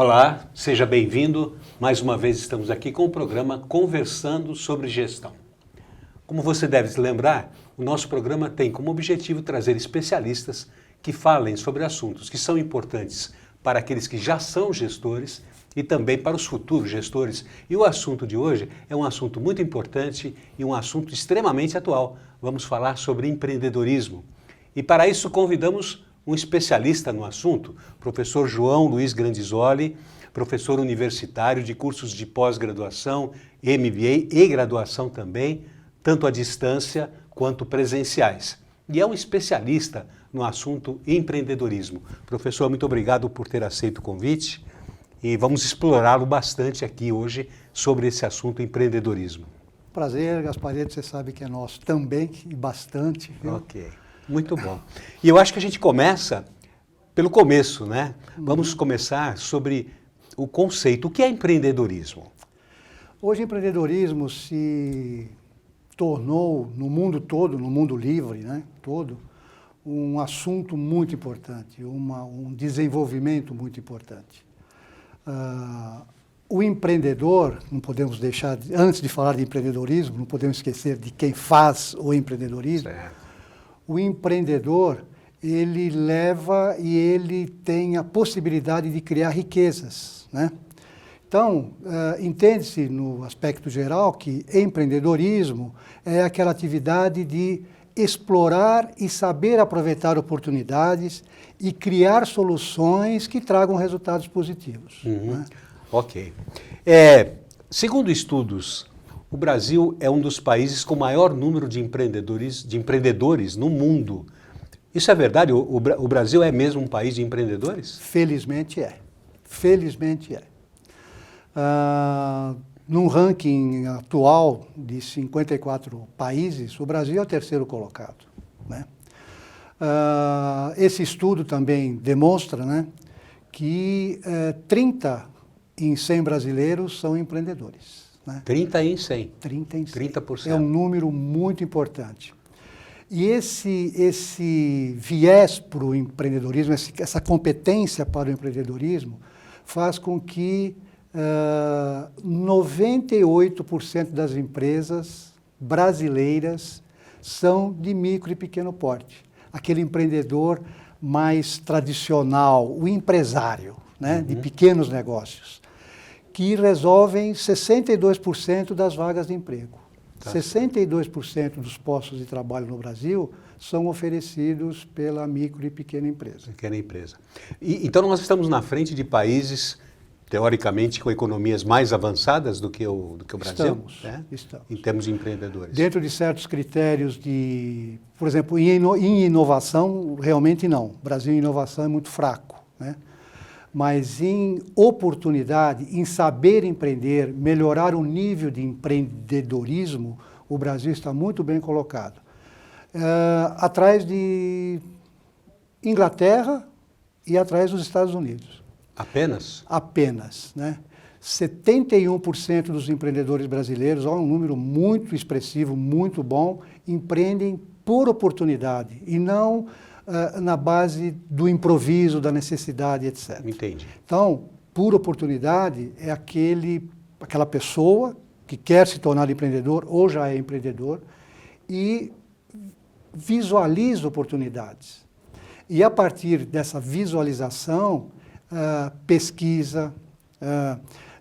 Olá, seja bem-vindo. Mais uma vez estamos aqui com o programa Conversando sobre Gestão. Como você deve se lembrar, o nosso programa tem como objetivo trazer especialistas que falem sobre assuntos que são importantes para aqueles que já são gestores e também para os futuros gestores. E o assunto de hoje é um assunto muito importante e um assunto extremamente atual. Vamos falar sobre empreendedorismo. E para isso convidamos um especialista no assunto, professor João Luiz Grandizoli, professor universitário de cursos de pós-graduação, MBA e graduação também, tanto à distância quanto presenciais. E é um especialista no assunto empreendedorismo. Professor, muito obrigado por ter aceito o convite e vamos explorá-lo bastante aqui hoje sobre esse assunto empreendedorismo. Prazer, Gaspareto, você sabe que é nosso também e bastante. Viu? Ok. Muito bom. E eu acho que a gente começa pelo começo, né? Vamos começar sobre o conceito. O que é empreendedorismo? Hoje, empreendedorismo se tornou, no mundo todo, no mundo livre, né, todo, um assunto muito importante, um desenvolvimento muito importante. O empreendedor, não podemos deixar, antes de falar de empreendedorismo, não podemos esquecer de quem faz o empreendedorismo. Certo. O empreendedor, ele leva e ele tem a possibilidade de criar riquezas, né? Então, entende-se no aspecto geral que empreendedorismo é aquela atividade de explorar e saber aproveitar oportunidades e criar soluções que tragam resultados positivos. Né? Ok. Segundo estudos, o Brasil é um dos países com maior número de empreendedores no mundo. Isso é verdade? O Brasil é mesmo um país de empreendedores? Felizmente é. Felizmente é. Num ranking atual de 54 países, o Brasil é o terceiro colocado, né? Esse estudo também demonstra, né, que 30 em 100 brasileiros são empreendedores. Né? 30 em 100. 30 em 100. 30%. É um número muito importante. E esse viés para o empreendedorismo, essa competência para o empreendedorismo, faz com que 98% das empresas brasileiras são de micro e pequeno porte. Aquele empreendedor mais tradicional, o empresário, né, de pequenos negócios, que resolvem 62% das vagas de emprego. Tá. 62% dos postos de trabalho no Brasil são oferecidos pela micro e pequena empresa. Pequena empresa. Então nós estamos na frente de países, teoricamente, com economias mais avançadas do que o Brasil? Estamos. Em termos de empreendedores. Dentro de certos critérios de... Por exemplo, em inovação, realmente não. O Brasil em inovação é muito fraco, né? Mas em oportunidade, em saber empreender, melhorar o nível de empreendedorismo, o Brasil está muito bem colocado. Atrás de Inglaterra e atrás dos Estados Unidos. Apenas? Apenas, né? 71% dos empreendedores brasileiros, um número muito expressivo, muito bom, empreendem por oportunidade e não na base do improviso, da necessidade, etc. Entendi. Então, por oportunidade é aquela pessoa que quer se tornar empreendedor ou já é empreendedor e visualiza oportunidades. E a partir dessa visualização, pesquisa,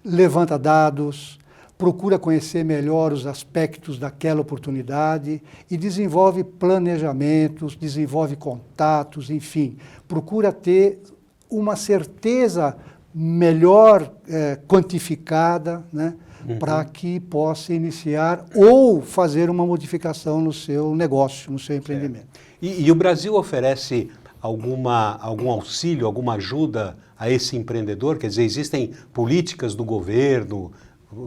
levanta dados, procura conhecer melhor os aspectos daquela oportunidade e desenvolve planejamentos, desenvolve contatos, enfim, procura ter uma certeza melhor quantificada, né, para que possa iniciar ou fazer uma modificação no seu negócio, no seu empreendimento. E o Brasil oferece algum auxílio, alguma ajuda a esse empreendedor? Quer dizer, existem políticas do governo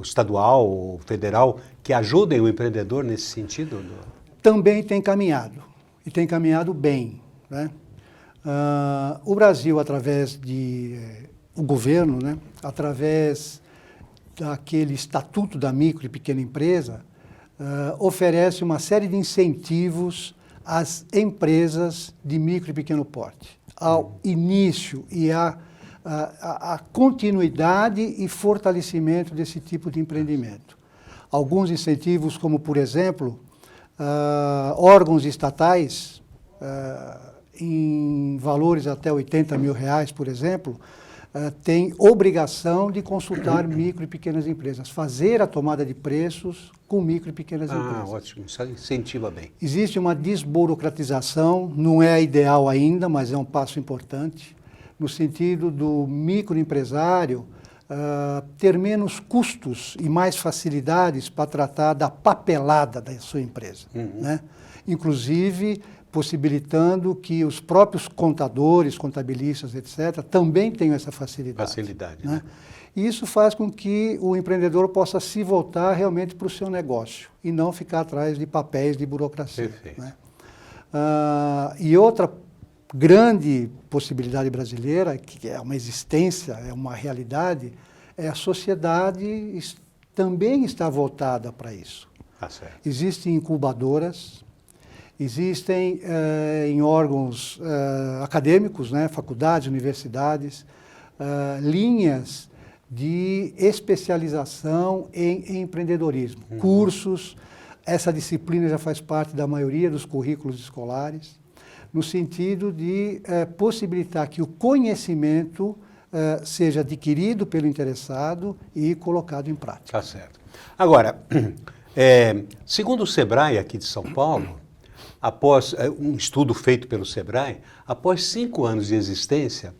estadual ou federal que ajudem o empreendedor nesse sentido? Também tem caminhado, e tem caminhado bem, né? O Brasil, através o governo, né, através daquele Estatuto da Micro e Pequena Empresa, oferece uma série de incentivos às empresas de micro e pequeno porte. Ao início e à a continuidade e fortalecimento desse tipo de empreendimento. Alguns incentivos, como, por exemplo, órgãos estatais, em valores até R$80 mil, por exemplo, têm obrigação de consultar micro e pequenas empresas, fazer a tomada de preços com micro e pequenas empresas. Ótimo, isso incentiva bem. Existe uma desburocratização, não é ideal ainda, mas é um passo importante, no sentido do microempresário ter menos custos e mais facilidades para tratar da papelada da sua empresa, né? Inclusive possibilitando que os próprios contadores, contabilistas, etc., também tenham essa facilidade. Né? E isso faz com que o empreendedor possa se voltar realmente para o seu negócio e não ficar atrás de papéis de burocracia. Perfeito. Né? E outra grande possibilidade brasileira, que é uma existência, é uma realidade, é a sociedade também está voltada para isso. Certo. Existem incubadoras, existem em órgãos acadêmicos, né, faculdades, universidades, linhas de especialização em empreendedorismo, cursos. Essa disciplina já faz parte da maioria dos currículos escolares, no sentido de possibilitar que o conhecimento seja adquirido pelo interessado e colocado em prática. Tá certo. Agora, segundo o Sebrae aqui de São Paulo, após um estudo feito pelo Sebrae, após 5 anos de existência,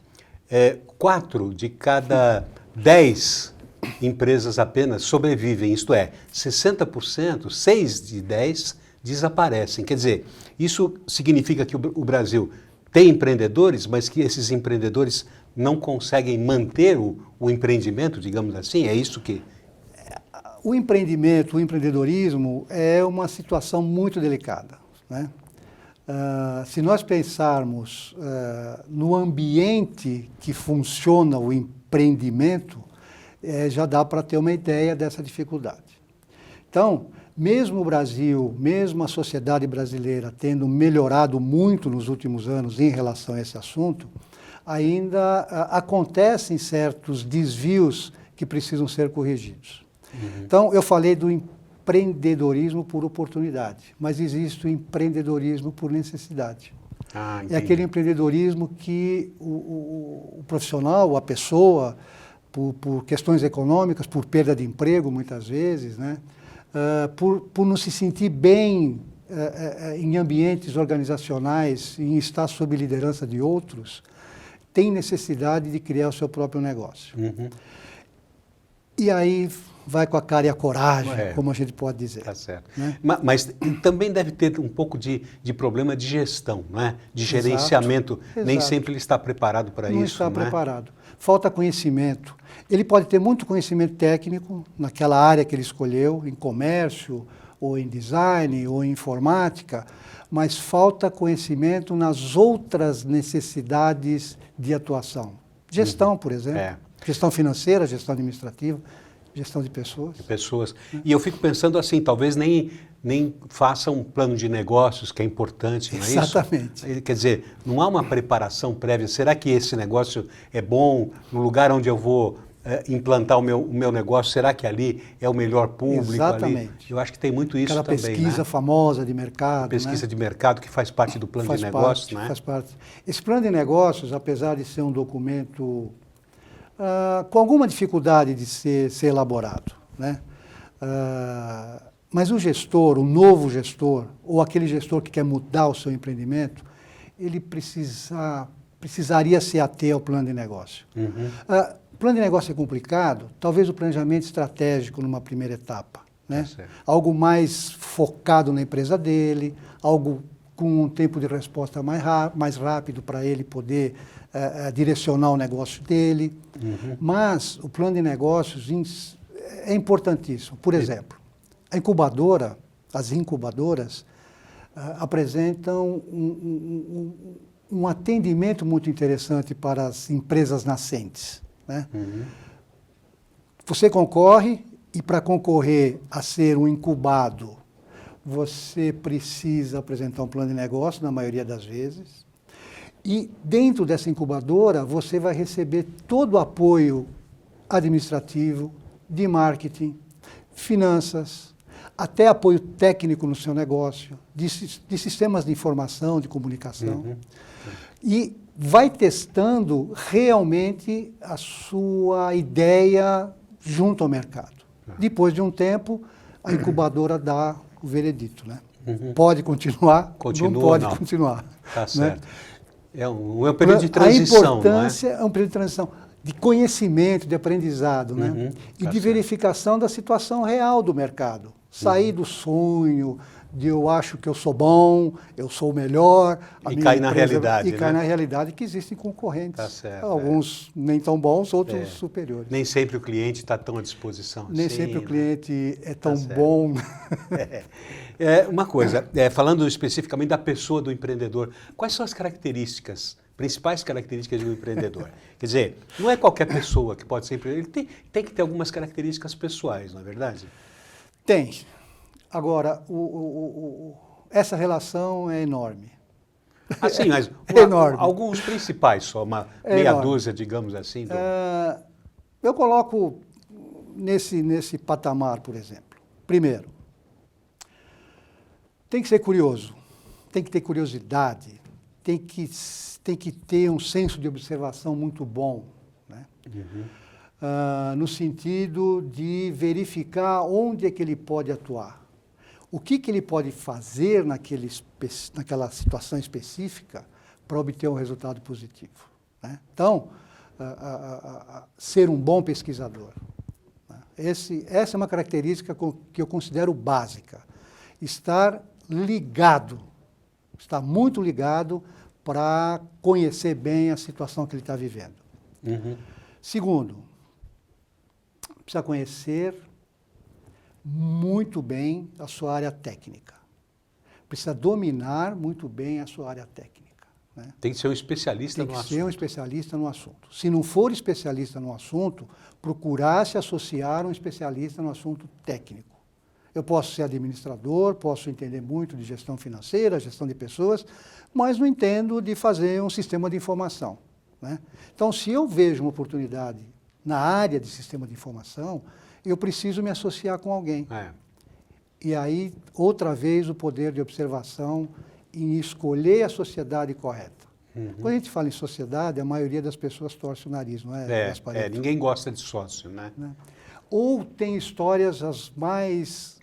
4 de cada 10 empresas apenas sobrevivem, isto é, 60%, 6 de 10 desaparecem. Quer dizer, isso significa que o Brasil tem empreendedores, mas que esses empreendedores não conseguem manter o empreendimento, digamos assim? É isso que... O empreendimento, o empreendedorismo é uma situação muito delicada. Né? Se nós pensarmos no ambiente que funciona o empreendimento, já dá para ter uma ideia dessa dificuldade. Então, mesmo o Brasil, mesmo a sociedade brasileira tendo melhorado muito nos últimos anos em relação a esse assunto, ainda acontecem certos desvios que precisam ser corrigidos. Então, eu falei do empreendedorismo por oportunidade, mas existe o empreendedorismo por necessidade. É aquele empreendedorismo que o profissional, a pessoa, por questões econômicas, por perda de emprego muitas vezes, né, por não se sentir bem em ambientes organizacionais, em estar sob liderança de outros, tem necessidade de criar o seu próprio negócio. E aí vai com a cara e a coragem, como a gente pode dizer. Tá certo. Né? Mas também deve ter um pouco de problema de gestão, né? De gerenciamento. Exato. Nem sempre ele está preparado para isso. Não está preparado. Falta conhecimento. Ele pode ter muito conhecimento técnico naquela área que ele escolheu, em comércio, ou em design, ou em informática, mas falta conhecimento nas outras necessidades de atuação. Gestão, por exemplo. Gestão financeira, gestão administrativa, gestão de pessoas. E eu fico pensando assim, talvez nem faça um plano de negócios, que é importante, não é isso? Exatamente. Quer dizer, não há uma preparação prévia. Será que esse negócio é bom? No lugar onde eu vou implantar o meu negócio, será que ali é o melhor público? Exatamente. Ali? Eu acho que tem muito isso também, aquela pesquisa famosa de mercado. Pesquisa de mercado que faz parte do plano de negócios, né? Faz parte. Esse plano de negócios, apesar de ser um documento com alguma dificuldade de ser elaborado, né? Mas o gestor, o novo gestor, ou aquele gestor que quer mudar o seu empreendimento, ele precisaria se ater ao plano de negócio. O plano de negócio é complicado, talvez o planejamento estratégico numa primeira etapa, né? Algo mais focado na empresa dele, algo com um tempo de resposta mais rápido para ele poder direcionar o negócio dele. Mas o plano de negócios é importantíssimo. Por exemplo, as incubadoras apresentam um atendimento muito interessante para as empresas nascentes. Né? Você concorre e para concorrer a ser um incubado, você precisa apresentar um plano de negócio, na maioria das vezes, E dentro dessa incubadora, você vai receber todo o apoio administrativo, de marketing, finanças, até apoio técnico no seu negócio, de sistemas de informação, de comunicação. E vai testando realmente a sua ideia junto ao mercado. Depois de um tempo, a incubadora dá o veredito, né? Pode continuar, não pode continuar. Tá certo. Né? É um período de transição, a importância é um período de transição, de conhecimento, de aprendizado, né? E de verificação da situação real do mercado. Sair do sonho de eu acho que eu sou bom, eu sou o melhor. E cair na realidade, cair na realidade que existem concorrentes. Tá certo, alguns nem tão bons, outros superiores. Nem sempre o cliente está tão à disposição. Nem assim, sempre o cliente é tão bom. Uma coisa, falando especificamente da pessoa do empreendedor, quais são as características, principais características do empreendedor? Quer dizer, não é qualquer pessoa que pode ser empreendedor, ele tem que ter algumas características pessoais, não é verdade? Tem. Agora, essa relação é enorme. Assim, mas enorme. Alguns principais só, uma meia dúzia, digamos assim. Eu coloco nesse patamar, por exemplo. Primeiro, tem que ser curioso, tem que ter curiosidade, tem que ter um senso de observação muito bom, né? No sentido de verificar onde é que ele pode atuar. O que ele pode fazer naquela situação específica para obter um resultado positivo, né? Então, ser um bom pesquisador. Né? Essa é uma característica que eu considero básica. Estar ligado, estar muito ligado para conhecer bem a situação que ele está vivendo. Segundo, precisa conhecer muito bem a sua área técnica. Precisa dominar muito bem a sua área técnica. Né? Tem que ser um especialista no assunto. Tem que ser um especialista no assunto. Se não for especialista no assunto, procurar se associar a um especialista no assunto técnico. Eu posso ser administrador, posso entender muito de gestão financeira, gestão de pessoas, mas não entendo de fazer um sistema de informação. Né? Então, se eu vejo uma oportunidade na área de sistema de informação, eu preciso me associar com alguém. E aí, outra vez, o poder de observação em escolher a sociedade correta. Quando a gente fala em sociedade, a maioria das pessoas torce o nariz, não é? Ninguém gosta de sócio, né? Ou tem histórias as mais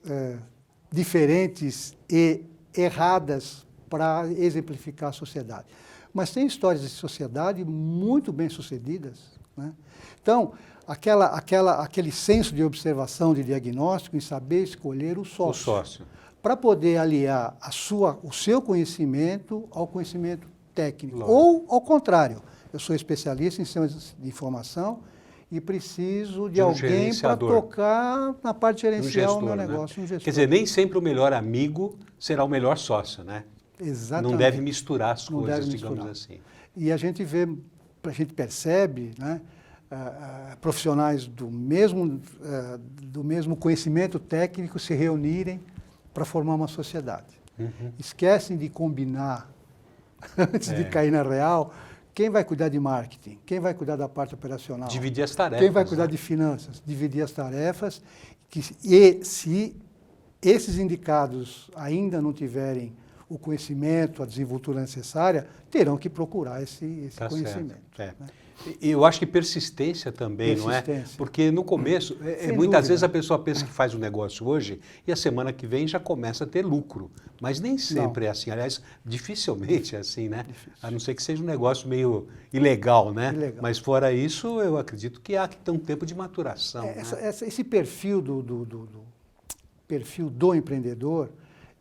diferentes e erradas para exemplificar a sociedade. Mas tem histórias de sociedade muito bem sucedidas, né? Então, aquele senso de observação, de diagnóstico, em saber escolher o sócio. Para poder aliar o seu conhecimento ao conhecimento técnico. Lógico. Ou, ao contrário, eu sou especialista em sistemas de informação e preciso de alguém para tocar na parte gerencial do meu negócio. Né? Quer dizer, nem sempre o melhor amigo será o melhor sócio, né? Exatamente. Não deve misturar as coisas, digamos assim. E a gente percebe, né, profissionais do mesmo conhecimento técnico se reunirem para formar uma sociedade. Esquecem de combinar, antes de cair na real, quem vai cuidar de marketing, quem vai cuidar da parte operacional. Dividir as tarefas. Quem vai cuidar de finanças, dividir as tarefas. E se esses indicados ainda não tiverem o conhecimento, a desenvoltura necessária, terão que procurar esse conhecimento. Né? E eu acho que persistência também, não é? Porque no começo, muitas vezes a pessoa pensa que faz um negócio hoje e a semana que vem já começa a ter lucro. Mas nem sempre é assim. Aliás, dificilmente é assim, né? A não ser que seja um negócio meio ilegal, né? Mas fora isso, eu acredito que há que ter um tempo de maturação. Esse perfil do empreendedor,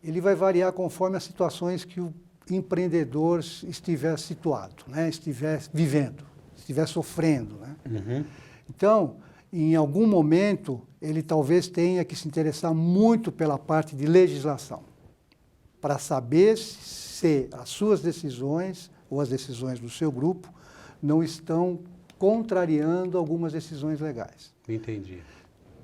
ele vai variar conforme as situações que o empreendedor estiver situado, né? Estiver vivendo, estiver sofrendo. Né? Então, em algum momento, ele talvez tenha que se interessar muito pela parte de legislação, para saber se as suas decisões, ou as decisões do seu grupo, não estão contrariando algumas decisões legais. Entendi.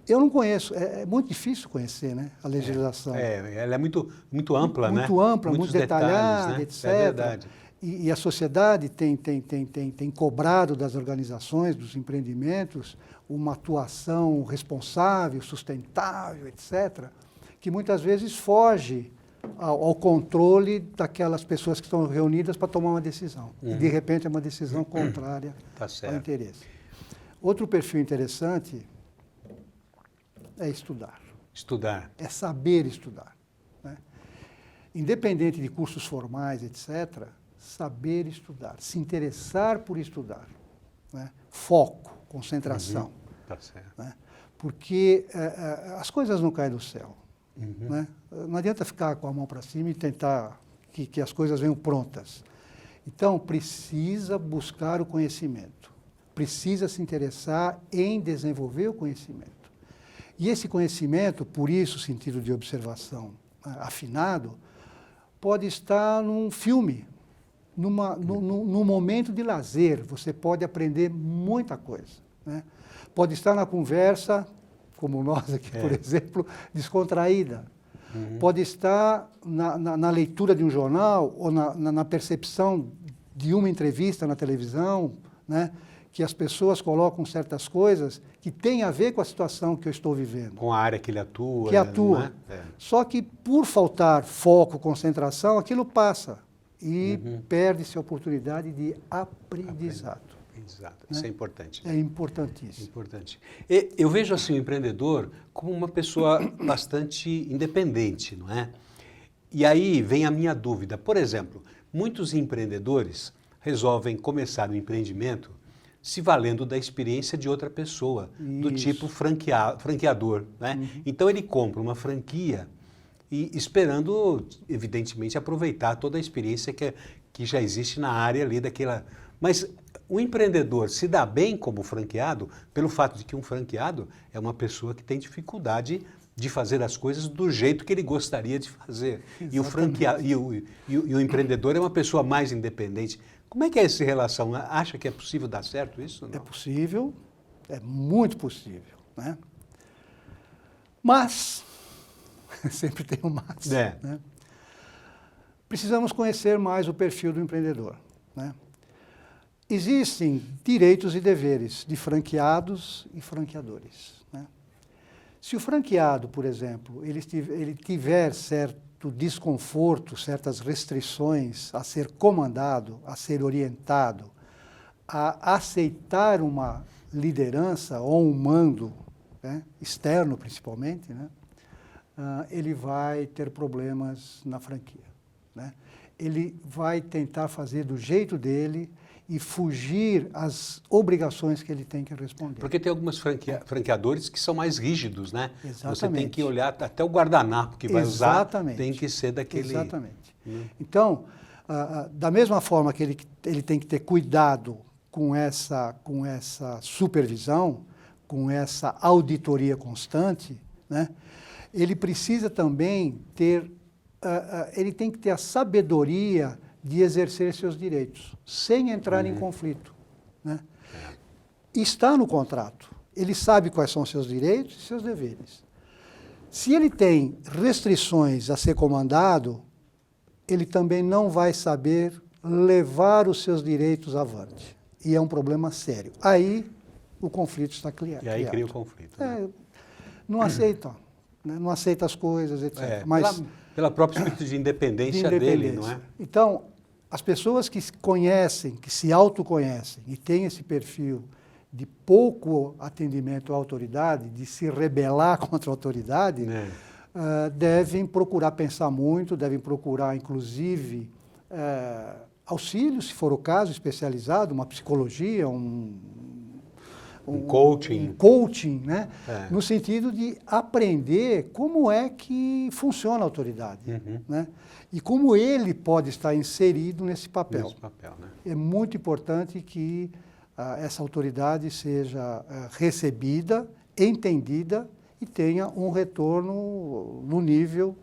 Eu não conheço, é muito difícil conhecer, né, a legislação. Ela é muito ampla, né? Muito ampla, muito detalhada, etc. É verdade. E a sociedade tem cobrado das organizações, dos empreendimentos, uma atuação responsável, sustentável, etc., que muitas vezes foge ao controle daquelas pessoas que estão reunidas para tomar uma decisão. E, de repente, é uma decisão contrária ao interesse. Outro perfil interessante é estudar. Estudar. É saber estudar. Né? Independente de cursos formais, etc., saber estudar, se interessar por estudar. Né? Foco, concentração. Tá certo. Né? Porque as coisas não caem do céu. Né? Não adianta ficar com a mão para cima e tentar que as coisas venham prontas. Então, precisa buscar o conhecimento. Precisa se interessar em desenvolver o conhecimento. E esse conhecimento, por isso o sentido de observação afinado, pode estar num filme, num momento de lazer. Você pode aprender muita coisa. Né? Pode estar na conversa, como nós aqui, por exemplo, descontraída. Pode estar na leitura de um jornal ou na percepção de uma entrevista na televisão, né? Que as pessoas colocam certas coisas que têm a ver com a situação que eu estou vivendo. Com a área que ele atua. Que atua. Né? Só que por faltar foco, concentração, aquilo passa e perde-se a oportunidade de aprendizado. Exato, isso é importante. É importantíssimo. Importante. Eu vejo assim o empreendedor como uma pessoa bastante independente, não é? E aí vem a minha dúvida. Por exemplo, muitos empreendedores resolvem começar um empreendimento se valendo da experiência de outra pessoa, do tipo franqueador, né? Então ele compra uma franquia e esperando, evidentemente, aproveitar toda a experiência que já existe na área ali daquela... Mas o empreendedor se dá bem como franqueado pelo fato de que um franqueado é uma pessoa que tem dificuldade de fazer as coisas do jeito que ele gostaria de fazer. E o empreendedor é uma pessoa mais independente. Como é que é essa relação? Acha que é possível dar certo isso? Não? É possível, é muito possível. Né? Mas, sempre tem um mas. Né? Precisamos conhecer mais o perfil do empreendedor. Né? Existem direitos e deveres de franqueados e franqueadores. Né? Se o franqueado, por exemplo, ele tiver certo desconforto, certas restrições a ser comandado, a ser orientado, a aceitar uma liderança ou um mando, né, externo principalmente, né, ele vai ter problemas na franquia. Né? Ele vai tentar fazer do jeito dele e fugir às obrigações que ele tem que responder. Porque tem alguns franqueadores que são mais rígidos, né? Exatamente. Você tem que olhar até o guardanapo que vai usar, tem que ser daquele... Exatamente. Então, da mesma forma que ele tem que ter cuidado com essa supervisão, com essa auditoria constante, né? Ele precisa também ter, ele tem que ter a sabedoria de exercer seus direitos, sem entrar em conflito. Né? Está no contrato. Ele sabe quais são seus direitos e seus deveres. Se ele tem restrições a ser comandado, ele também não vai saber levar os seus direitos avante. E é um problema sério. Aí o conflito está criado. E aí cria o conflito. Né? Não aceitam. Né? Não aceita as coisas, etc. Mas pela própria espírito de independência dele, não é? Então, as pessoas que se conhecem, que se autoconhecem e têm esse perfil de pouco atendimento à autoridade, de se rebelar contra a autoridade, devem procurar pensar muito, devem procurar, inclusive, auxílio, se for o caso, especializado, uma psicologia, um coaching. Um coaching, né? No sentido de aprender como é que funciona a autoridade. Né? E como ele pode estar inserido nesse papel. Né? É muito importante que essa autoridade seja recebida, entendida e tenha um retorno no nível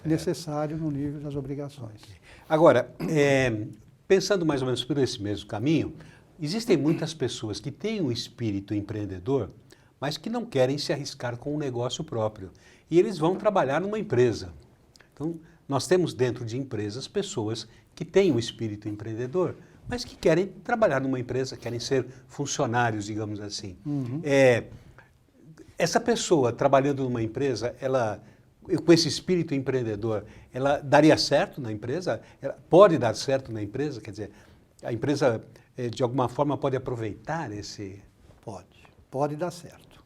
necessário, no nível das obrigações. Agora, pensando mais ou menos por esse mesmo caminho, existem muitas pessoas que têm um espírito empreendedor, mas que não querem se arriscar com um negócio próprio. E eles vão trabalhar numa empresa. Então, nós temos dentro de empresas pessoas que têm o espírito empreendedor, mas que querem trabalhar numa empresa, querem ser funcionários, digamos assim. Essa pessoa trabalhando numa empresa, ela, com esse espírito empreendedor, ela daria certo na empresa? Ela pode dar certo na empresa? Quer dizer, a empresa, de alguma forma, pode aproveitar esse... Pode dar certo.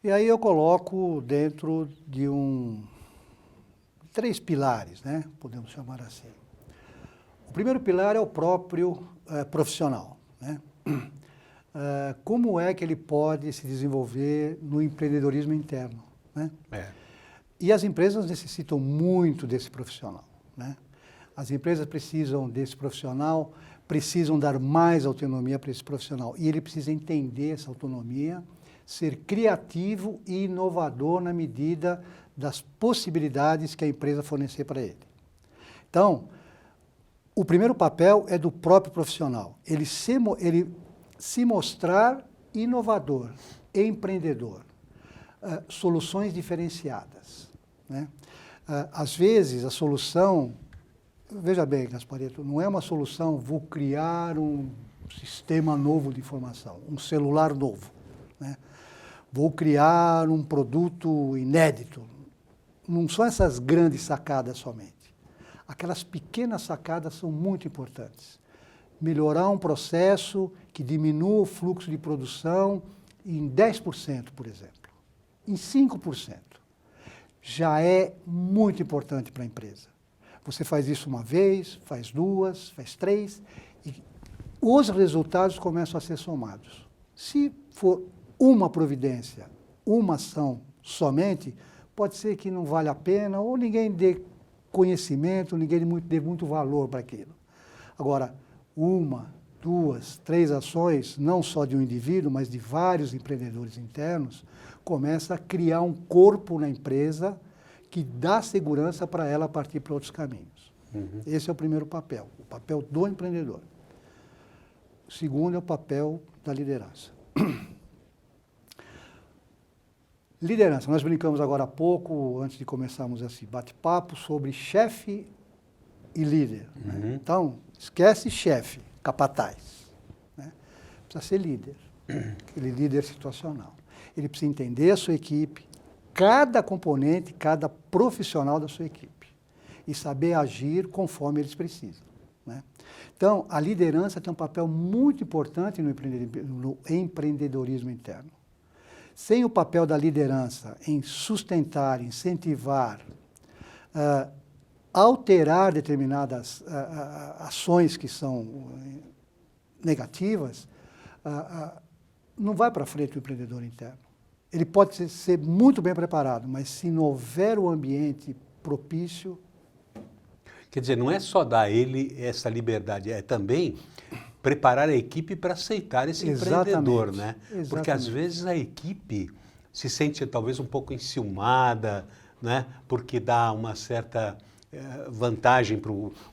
E aí eu coloco dentro de 3 pilares, né? Podemos chamar assim. O primeiro pilar é o próprio profissional, né? Como é que ele pode se desenvolver no empreendedorismo interno, né? E as empresas necessitam muito desse profissional, né? As empresas precisam desse profissional, precisam dar mais autonomia para esse profissional. E ele precisa entender essa autonomia, ser criativo e inovador na medida das possibilidades que a empresa fornecer para ele. Então, o primeiro papel é do próprio profissional. Ele se mostrar inovador, empreendedor, soluções diferenciadas, né? Às vezes, a solução... Veja bem, Gasparetto, não é uma solução, vou criar um sistema novo de informação, um celular novo, né? Vou criar um produto inédito. Não são essas grandes sacadas somente. Aquelas pequenas sacadas são muito importantes. Melhorar um processo que diminua o fluxo de produção em 10%, por exemplo, em 5%. Já é muito importante para a empresa. Você faz isso uma vez, faz 2, faz 3, e os resultados começam a ser somados. Se for uma providência, uma ação somente, pode ser que não vale a pena, ou ninguém dê conhecimento, ninguém dê muito valor para aquilo. Agora, 1, 2, 3 ações, não só de um indivíduo, mas de vários empreendedores internos, começa a criar um corpo na empresa que dá segurança para ela partir para outros caminhos. Esse é o primeiro papel, o papel do empreendedor. O segundo é o papel da liderança. Liderança, nós brincamos agora há pouco, antes de começarmos esse bate-papo, sobre chefe e líder, né? Então, esquece chefe, capataz, né? Precisa ser líder, aquele líder situacional. Ele precisa entender a sua equipe, cada componente, cada profissional da sua equipe e saber agir conforme eles precisam, né? Então, a liderança tem um papel muito importante no empreendedorismo interno. Sem o papel da liderança em sustentar, incentivar, alterar determinadas ações que são negativas, não vai para frente o empreendedor interno. Ele pode ser muito bem preparado, mas se não houver o ambiente propício... Quer dizer, não é só dar a ele essa liberdade, é também preparar a equipe para aceitar esse empreendedor, né? Exatamente. Porque às vezes a equipe se sente talvez um pouco enciumada, né? Porque dá uma certa vantagem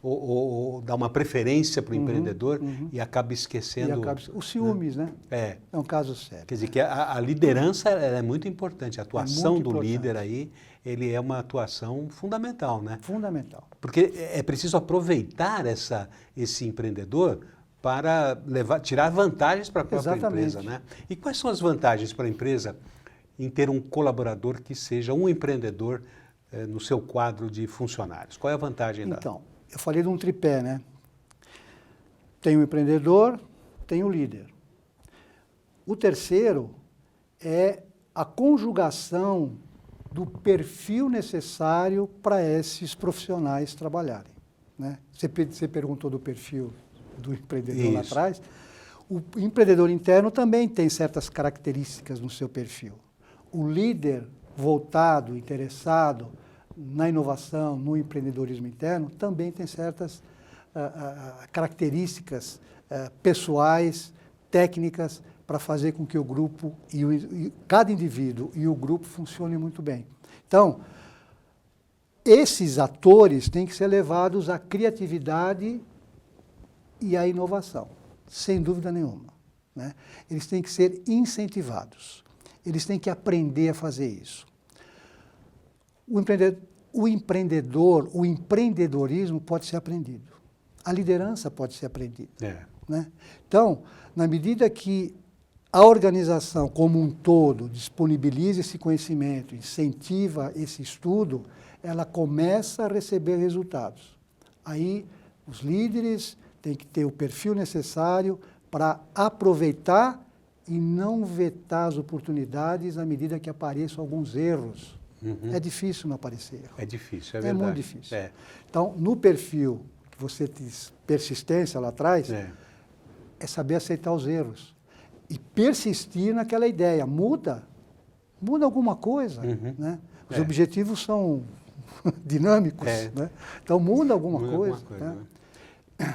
ou dá uma preferência para o empreendedor e acaba esquecendo... Os ciúmes, né? É um caso sério. Quer dizer que a liderança é muito importante, a atuação do líder aí, ele é uma atuação fundamental, né? Fundamental. Porque é preciso aproveitar esse empreendedor para tirar vantagens para a própria empresa, né? E quais são as vantagens para a empresa em ter um colaborador que seja um empreendedor no seu quadro de funcionários? Qual é a vantagem da... Então, eu falei de um tripé, né? Tem o empreendedor, tem o líder. O terceiro é a conjugação do perfil necessário para esses profissionais trabalharem, né? Você perguntou do perfil do empreendedor lá atrás. O empreendedor interno também tem certas características no seu perfil. O líder voltado, interessado na inovação, no empreendedorismo interno, também tem certas características pessoais, técnicas, para fazer com que o grupo, cada indivíduo e o grupo funcionem muito bem. Então, esses atores têm que ser levados à criatividade e à inovação, sem dúvida nenhuma, né? Eles têm que ser incentivados, eles têm que aprender a fazer isso. o empreendedor, o empreendedorismo pode ser aprendido. A liderança pode ser aprendida. Né? Então, na medida que a organização como um todo disponibiliza esse conhecimento, incentiva esse estudo, ela começa a receber resultados. Aí, os líderes têm que ter o perfil necessário para aproveitar e não vetar as oportunidades à medida que apareçam alguns erros. É difícil não aparecer erro. É difícil, é verdade. É muito difícil. Então, no perfil que você diz persistência lá atrás, é saber aceitar os erros e persistir naquela ideia. Muda alguma coisa. Né? Os objetivos são dinâmicos. Né? Então, muda alguma coisa. Né?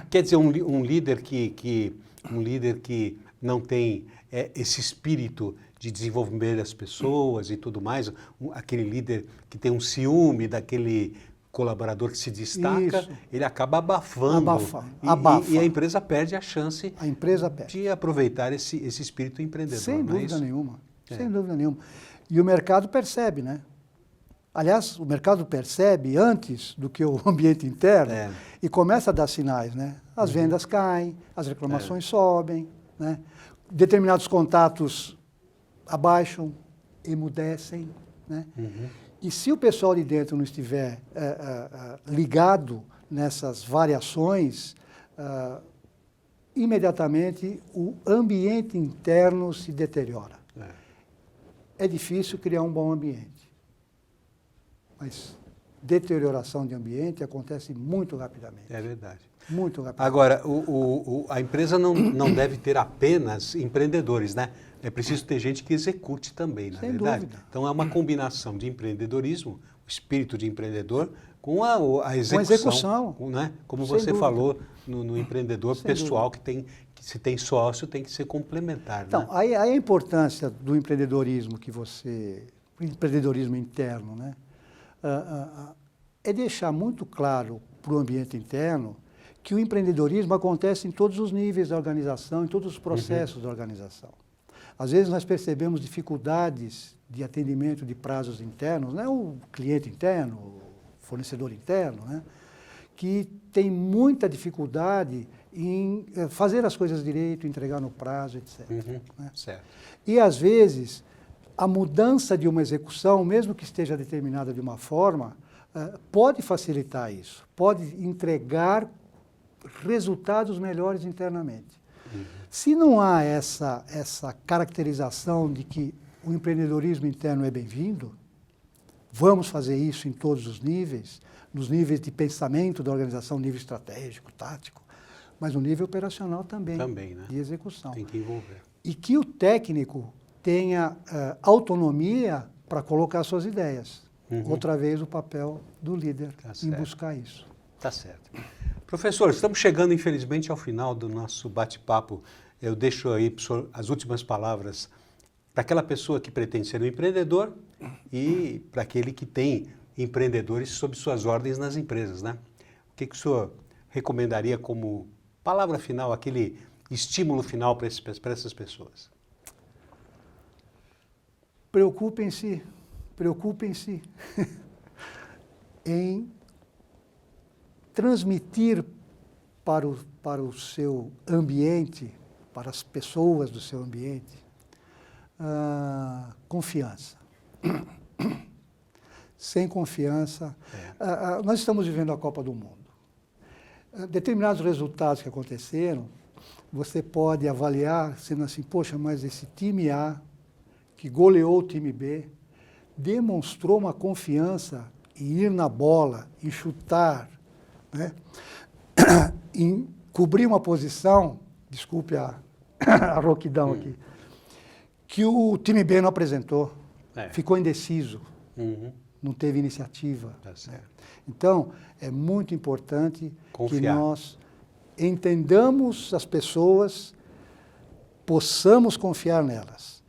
Quer dizer, um líder que não tem esse espírito de desenvolver as pessoas e tudo mais, aquele líder que tem um ciúme daquele colaborador que se destaca, ele acaba abafando. E a empresa perde a chance de aproveitar esse espírito empreendedor. Sem dúvida nenhuma. Sem dúvida nenhuma. E o mercado percebe, né? Aliás, o mercado percebe antes do que o ambiente interno e começa a dar sinais, né? As vendas caem, as reclamações sobem, né? Determinados contatos abaixam, emudecem, né? E se o pessoal de dentro não estiver ligado nessas variações, imediatamente o ambiente interno se deteriora. É difícil criar um bom ambiente, mas deterioração de ambiente acontece muito rapidamente. É verdade. Muito rapidamente. Agora, a empresa não deve ter apenas empreendedores, né? É preciso ter gente que execute também, na verdade. Dúvida. Então, é uma combinação de empreendedorismo, o espírito de empreendedor, com a execução. Né? Como você falou no empreendedor pessoal, que se tem sócio, tem que ser complementar. Então, né? aí a importância do empreendedorismo empreendedorismo interno, né? É deixar muito claro para o ambiente interno que o empreendedorismo acontece em todos os níveis da organização, em todos os processos da organização. Às vezes nós percebemos dificuldades de atendimento de prazos internos, né? O cliente interno, o fornecedor interno, né? Que tem muita dificuldade em fazer as coisas direito, entregar no prazo, etc. Né? Certo. E às vezes a mudança de uma execução, mesmo que esteja determinada de uma forma, pode facilitar isso, pode entregar resultados melhores internamente. Se não há essa caracterização de que o empreendedorismo interno é bem-vindo, vamos fazer isso em todos os níveis, nos níveis de pensamento da organização, nível estratégico, tático, mas no nível operacional também, né? de execução. Tem que envolver. E que o técnico tenha autonomia para colocar suas ideias. Outra vez o papel do líder em buscar isso. Tá certo. Professor, estamos chegando, infelizmente, ao final do nosso bate-papo. Eu deixo aí as últimas palavras para aquela pessoa que pretende ser um empreendedor e para aquele que tem empreendedores sob suas ordens nas empresas, né? O que o senhor recomendaria como palavra final, aquele estímulo final para essas pessoas? Preocupem-se em transmitir para o seu ambiente, para as pessoas do seu ambiente, confiança. Sem confiança, nós estamos vivendo a Copa do Mundo. Determinados resultados que aconteceram, você pode avaliar sendo assim, poxa, mas esse time A, que goleou o time B, demonstrou uma confiança em ir na bola, em chutar, né? Em cobrir uma posição, desculpe a rouquidão aqui, que o time B não apresentou, ficou indeciso, não teve iniciativa. Tá certo. Então, é muito importante Confiar. que nós entendamos as pessoas, possamos confiar nelas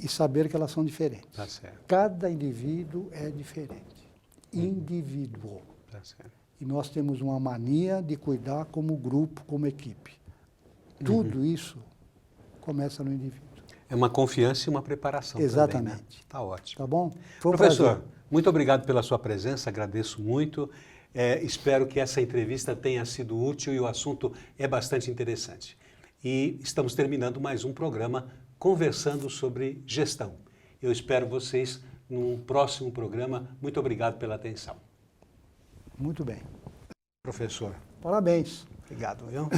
e saber que elas são diferentes. Tá certo. Cada indivíduo é diferente. Indivíduo. Tá certo. E nós temos uma mania de cuidar como grupo, como equipe. Tudo isso começa no indivíduo. É uma confiança e uma preparação Exatamente. também, né? Tá ótimo. Tá bom? Foi um Professor, prazer. muito obrigado pela sua presença, agradeço muito. Espero que essa entrevista tenha sido útil e o assunto é bastante interessante. E estamos terminando mais um programa conversando sobre gestão. Eu espero vocês num próximo programa. Muito obrigado pela atenção. Muito bem. Professor, Parabéns. obrigado, viu?